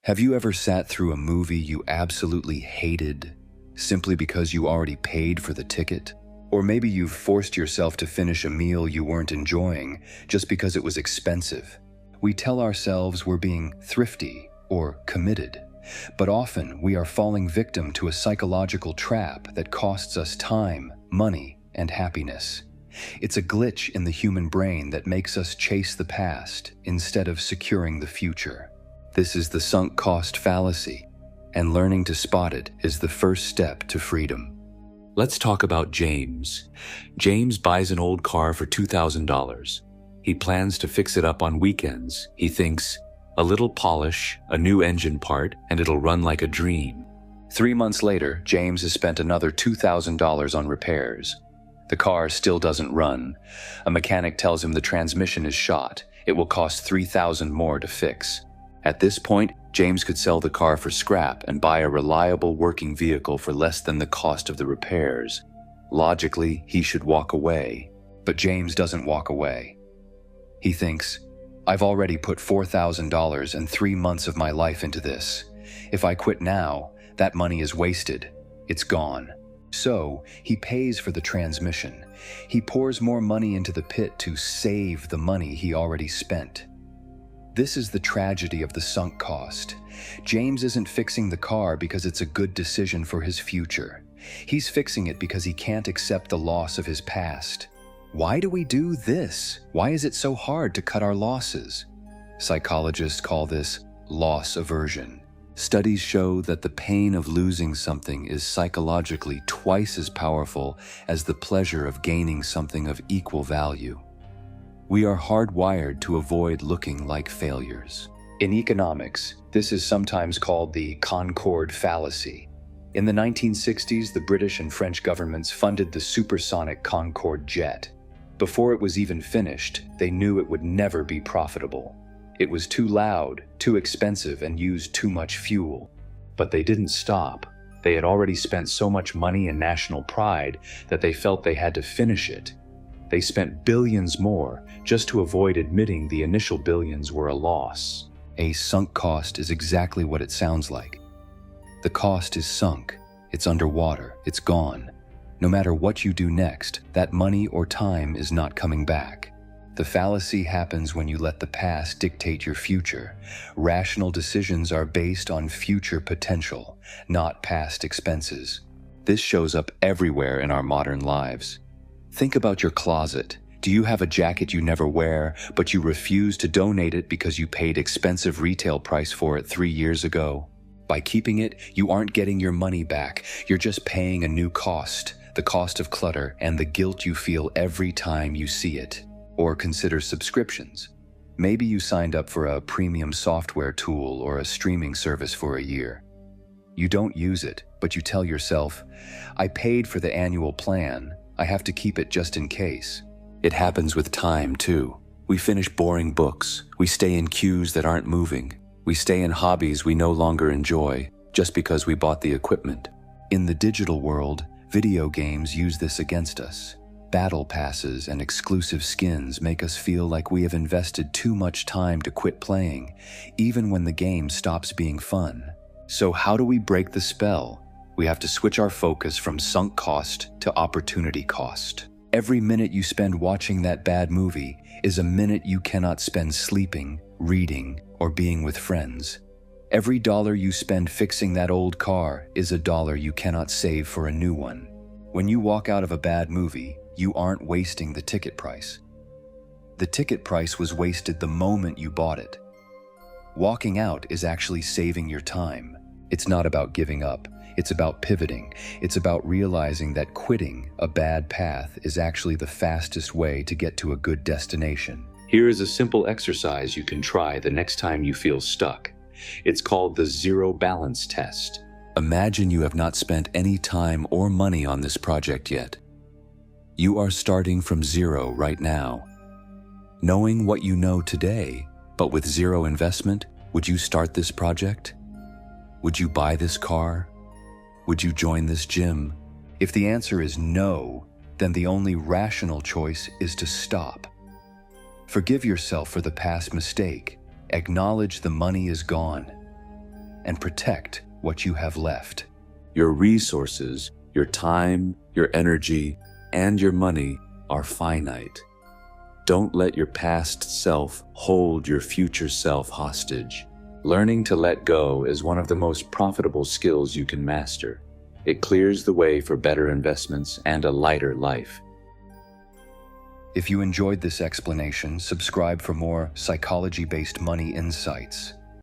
Have you ever sat through a movie you absolutely hated simply because you already paid for the ticket? Or maybe you've forced yourself to finish a meal you weren't enjoying just because it was expensive. We tell ourselves we're being thrifty or committed, but often we are falling victim to a psychological trap that costs us time, money, and happiness. It's a glitch in the human brain that makes us chase the past instead of securing the future. This is the sunk cost fallacy, and learning to spot it is the first step to freedom. Let's talk about James. James buys an old car for $2,000. He plans to fix it up on weekends. He thinks, a little polish, a new engine part, and it'll run like a dream. 3 months later, James has spent another $2,000 on repairs. The car still doesn't run. A mechanic tells him the transmission is shot. It will cost $3,000 more to fix. At this point, James could sell the car for scrap and buy a reliable working vehicle for less than the cost of the repairs. Logically, he should walk away, but James doesn't walk away. He thinks, I've already put $4,000 and 3 months of my life into this. If I quit now, that money is wasted. It's gone. So, he pays for the transmission. He pours more money into the pit to save the money he already spent. This is the tragedy of the sunk cost. James isn't fixing the car because it's a good decision for his future. He's fixing it because he can't accept the loss of his past. Why do we do this? Why is it so hard to cut our losses? Psychologists call this loss aversion. Studies show that the pain of losing something is psychologically twice as powerful as the pleasure of gaining something of equal value. We are hardwired to avoid looking like failures. In economics, this is sometimes called the Concorde Fallacy. In the 1960s, the British and French governments funded the supersonic Concorde jet. Before it was even finished, they knew it would never be profitable. It was too loud, too expensive, and used too much fuel. But they didn't stop. They had already spent so much money and national pride that they felt they had to finish it. They spent billions more just to avoid admitting the initial billions were a loss. A sunk cost is exactly what it sounds like. The cost is sunk. It's underwater. It's gone. No matter what you do next, that money or time is not coming back. The fallacy happens when you let the past dictate your future. Rational decisions are based on future potential, not past expenses. This shows up everywhere in our modern lives. Think about your closet. Do you have a jacket you never wear, but you refuse to donate it because you paid expensive retail price for it 3 years ago? By keeping it, you aren't getting your money back. You're just paying a new cost, the cost of clutter and the guilt you feel every time you see it. Or consider subscriptions. Maybe you signed up for a premium software tool or a streaming service for a year. You don't use it, but you tell yourself, I paid for the annual plan. I have to keep it just in case. It happens with time, too. We finish boring books. We stay in queues that aren't moving. We stay in hobbies we no longer enjoy just because we bought the equipment. In the digital world, video games use this against us. Battle passes and exclusive skins make us feel like we have invested too much time to quit playing, even when the game stops being fun. So how do we break the spell? We have to switch our focus from sunk cost to opportunity cost. Every minute you spend watching that bad movie is a minute you cannot spend sleeping, reading, or being with friends. Every dollar you spend fixing that old car is a dollar you cannot save for a new one. When you walk out of a bad movie, you aren't wasting the ticket price. The ticket price was wasted the moment you bought it. Walking out is actually saving your time. It's not about giving up. It's about pivoting. It's about realizing that quitting a bad path is actually the fastest way to get to a good destination. Here is a simple exercise you can try the next time you feel stuck. It's called the zero balance test. Imagine you have not spent any time or money on this project yet. You are starting from zero right now. Knowing what you know today, but with zero investment, would you start this project? Would you buy this car? Would you join this gym? If the answer is no, then the only rational choice is to stop. Forgive yourself for the past mistake. Acknowledge the money is gone. and protect what you have left. Your resources, your time, your energy, and your money are finite. Don't let your past self hold your future self hostage. Learning to let go is one of the most profitable skills you can master. It clears the way for better investments and a lighter life. If you enjoyed this explanation, subscribe for more psychology-based money insights.